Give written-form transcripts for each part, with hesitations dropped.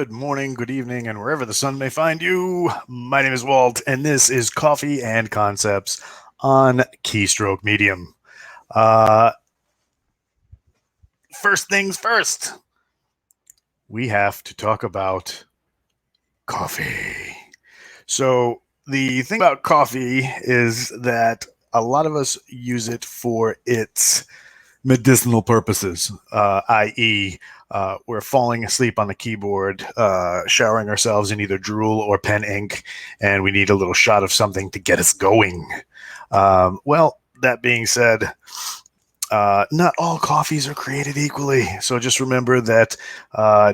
Good morning, good evening, and wherever the sun may find you. My name is Walt, and this is Coffee and Concepts on Keystroke Medium. First things first, we have to talk about coffee. So, the thing about coffee is that a lot of us use it for its medicinal purposes, i.e., we're falling asleep on the keyboard, showering ourselves in either drool or pen ink, and we need a little shot of something to get us going. Well, that being said, not all coffees are created equally. So just remember that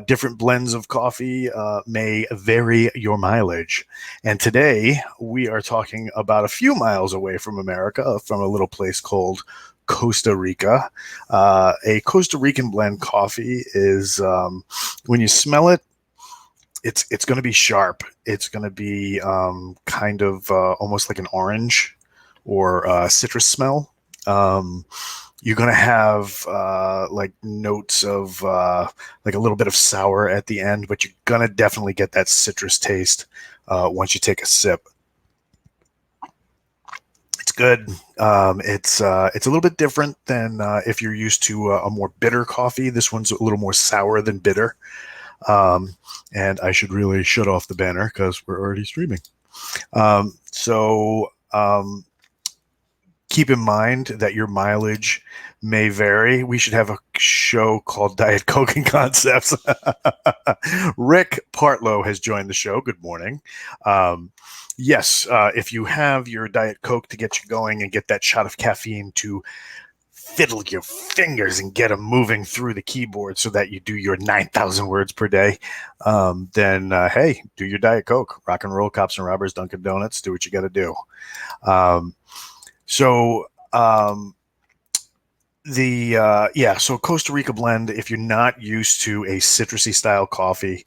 different blends of coffee may vary your mileage. And today we are talking about a few miles away from America, from a little place called Costa Rica. A Costa Rican blend coffee is, when you smell it, it's going to be sharp. It's going to be kind of almost like an orange or citrus smell. You're going to have like notes of like a little bit of sour at the end, but you're going to definitely get that citrus taste once you take a sip. It's good. It's a little bit different than if you're used to a more bitter coffee. This one's a little more sour than bitter. And I should really shut off the banner because we're already streaming. So keep in mind that your mileage may vary. We should have a show called Diet Coke and Concepts. Rick Partlow has joined the show. Good morning. Yes, if you have your Diet Coke to get you going and get that shot of caffeine to fiddle your fingers and get them moving through the keyboard so that you do your 9,000 words per day, then hey, do your Diet Coke. Rock and roll, cops and robbers, Dunkin' Donuts, do what you got to do. So Costa Rica blend, if you're not used to a citrusy style coffee,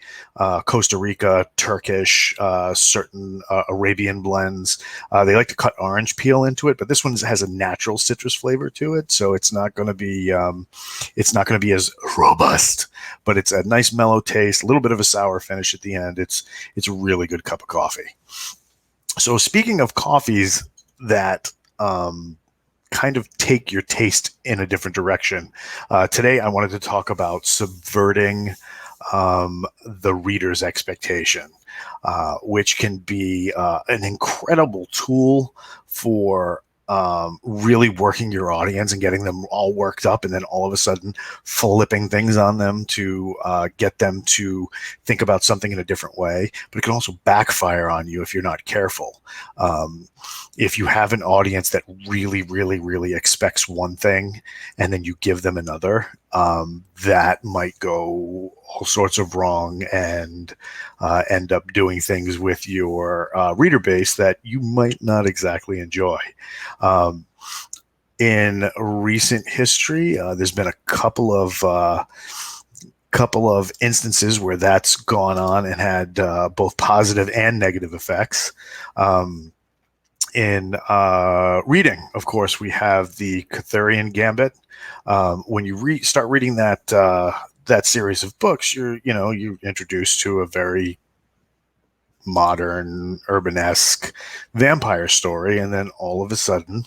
Costa Rica, Turkish, certain Arabian blends, they like to cut orange peel into it, but this one has a natural citrus flavor to it, so it's not going to be as robust, but it's a nice mellow taste, a little bit of a sour finish at the end. It's a really good cup of coffee. So speaking of coffees that kind of take your taste in a different direction. Today, I wanted to talk about subverting the reader's expectation, which can be an incredible tool for really working your audience and getting them all worked up, and then all of a sudden flipping things on them to get them to think about something in a different way. But it can also backfire on you if you're not careful. If you have an audience that really, really, really expects one thing and then you give them another, that might go all sorts of wrong and end up doing things with your reader base that you might not exactly enjoy. In recent history, there's been a couple of instances where that's gone on and had both positive and negative effects. In reading, of course, we have the Catherian Gambit. When you start reading that series of books, you're introduced to a very modern, urbanesque vampire story, and then all of a sudden,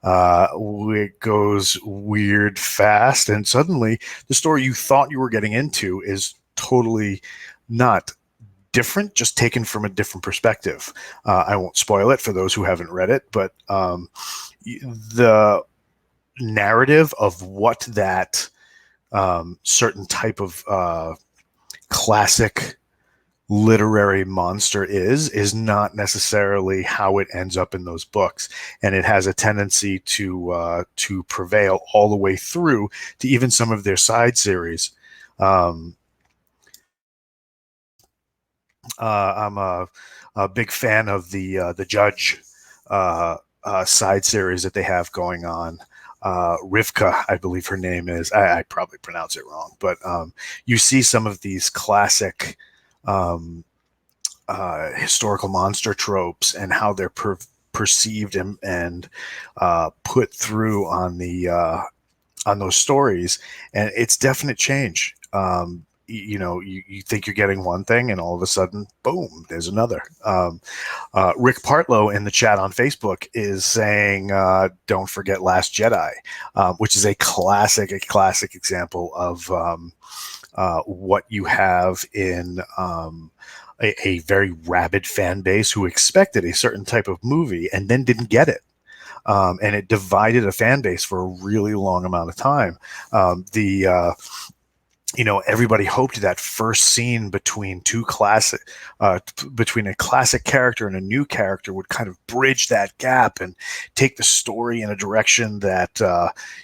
it goes weird fast, and suddenly the story you thought you were getting into is totally not different, just taken from a different perspective. I won't spoil it for those who haven't read it, but the narrative of what that certain type of classic literary monster is not necessarily how it ends up in those books, and it has a tendency to prevail all the way through to even some of their side series. I'm a big fan of the Judge side series that they have going on. Rivka, I believe her name is. I probably pronounce it wrong, but you see some of these classic historical monster tropes and how they're perceived and put through on those stories, and it's definite change. you think you're getting one thing, and all of a sudden, boom, there's another. Rick Partlow in the chat on Facebook is saying, "Don't forget Last Jedi," which is a classic example of what you have in a very rabid fan base who expected a certain type of movie and then didn't get it. And it divided a fan base for a really long amount of time. Everybody hoped that first scene between between a classic character and a new character would kind of bridge that gap and take the story in a direction that,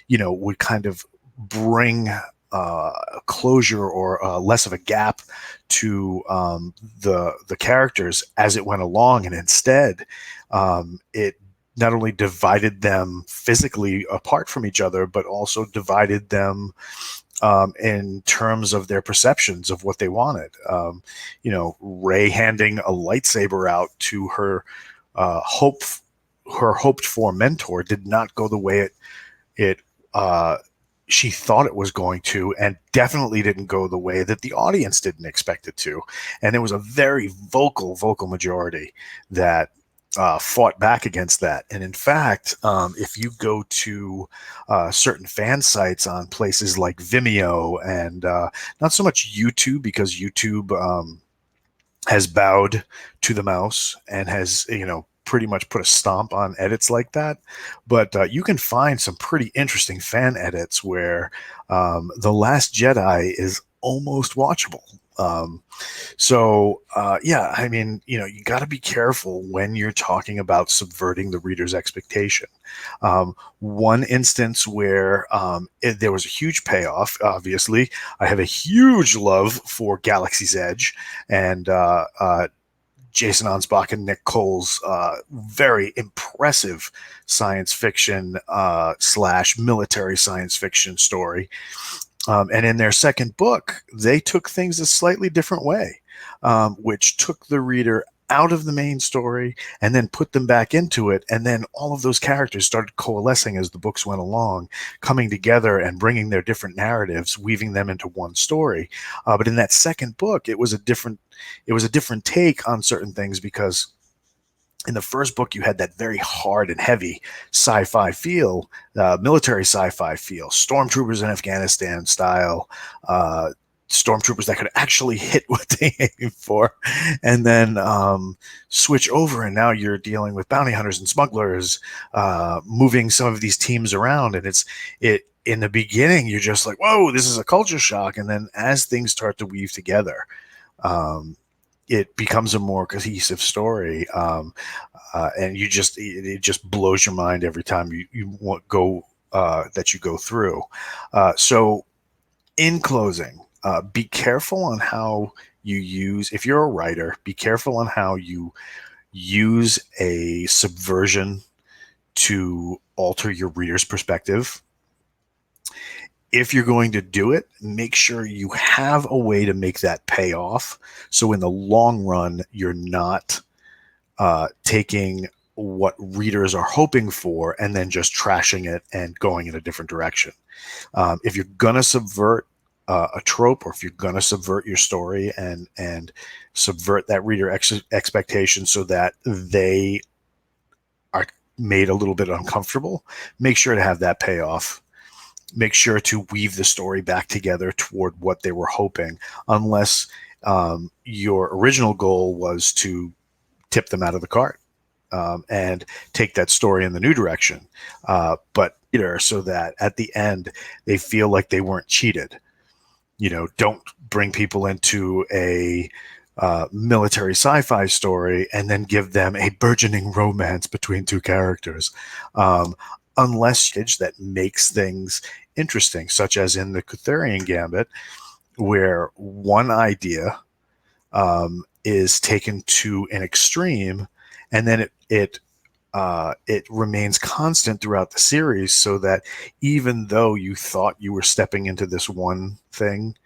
would kind of bring closure or less of a gap to the characters as it went along. And instead, it not only divided them physically apart from each other, but also divided them in terms of their perceptions of what they wanted. Rey handing a lightsaber out to her hoped for mentor did not go the way it she thought it was going to, and definitely didn't go the way that the audience didn't expect it to. And there was a very vocal majority that fought back against that. And in fact, if you go to certain fan sites on places like Vimeo and not so much YouTube, because YouTube has bowed to the mouse and has, pretty much put a stomp on edits like that. But you can find some pretty interesting fan edits where The Last Jedi is almost watchable. You got to be careful when you're talking about subverting the reader's expectation. One instance where there was a huge payoff, obviously, I have a huge love for Galaxy's Edge and Jason Ansbach and Nick Cole's very impressive science fiction / military science fiction story. And in their second book, they took things a slightly different way, which took the reader out of the main story and then put them back into it. And then all of those characters started coalescing as the books went along, coming together and bringing their different narratives, weaving them into one story. But in that second book, it was a different take on certain things, because in the first book, you had that very hard and heavy sci-fi feel, military sci-fi feel, stormtroopers in Afghanistan style, stormtroopers that could actually hit what they aim for, and then switch over, and now you're dealing with bounty hunters and smugglers, moving some of these teams around, and in the beginning, you're just like, whoa, this is a culture shock, and then as things start to weave together, it becomes a more cohesive story, and it just blows your mind every time you go through. So, in closing, be careful on how you use. If you're a writer, be careful on how you use a subversion to alter your reader's perspective. If you're going to do it, make sure you have a way to make that pay off. So in the long run, you're not taking what readers are hoping for and then just trashing it and going in a different direction. If you're going to subvert a trope, or if you're going to subvert your story and subvert that reader expectation so that they are made a little bit uncomfortable, make sure to have that payoff. Make sure to weave the story back together toward what they were hoping, unless your original goal was to tip them out of the cart and take that story in the new direction. But so that at the end, they feel like they weren't cheated. Don't bring people into a military sci-fi story and then give them a burgeoning romance between two characters. Unless that makes things interesting, such as in the Kutherian Gambit, where one idea is taken to an extreme, and then it remains constant throughout the series, so that even though you thought you were stepping into this one thing,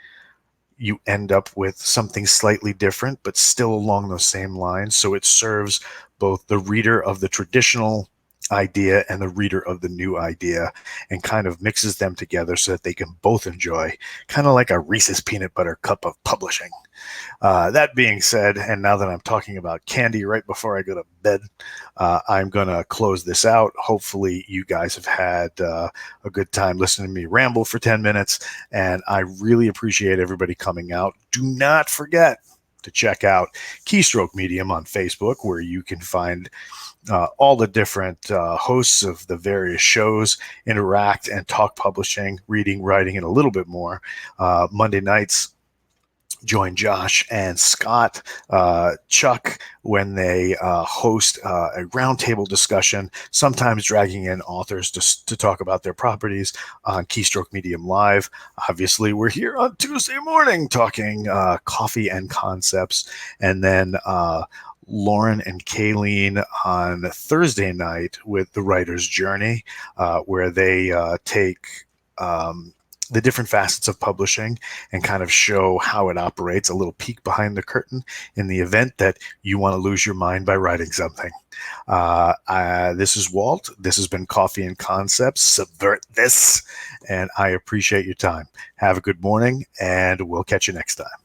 you end up with something slightly different, but still along those same lines. So it serves both the reader of the traditional idea and the reader of the new idea, and kind of mixes them together so that they can both enjoy, kind of like a Reese's peanut butter cup of publishing. That being said, and now that I'm talking about candy right before I go to bed, I'm going to close this out. Hopefully, you guys have had a good time listening to me ramble for 10 minutes, and I really appreciate everybody coming out. Do not forget to check out Keystroke Medium on Facebook, where you can find all the different hosts of the various shows interact and talk publishing, reading, writing, and a little bit more. Monday nights, join Josh and Scott, Chuck, when they host a roundtable discussion, sometimes dragging in authors to talk about their properties on Keystroke Medium Live. Obviously, we're here on Tuesday morning talking coffee and concepts, and then Lauren and Kayleen on Thursday night with The Writer's Journey, where they take the different facets of publishing and kind of show how it operates, a little peek behind the curtain in the event that you want to lose your mind by writing something. This is Walt. This has been Coffee and Concepts. Subvert this. And I appreciate your time. Have a good morning, and we'll catch you next time.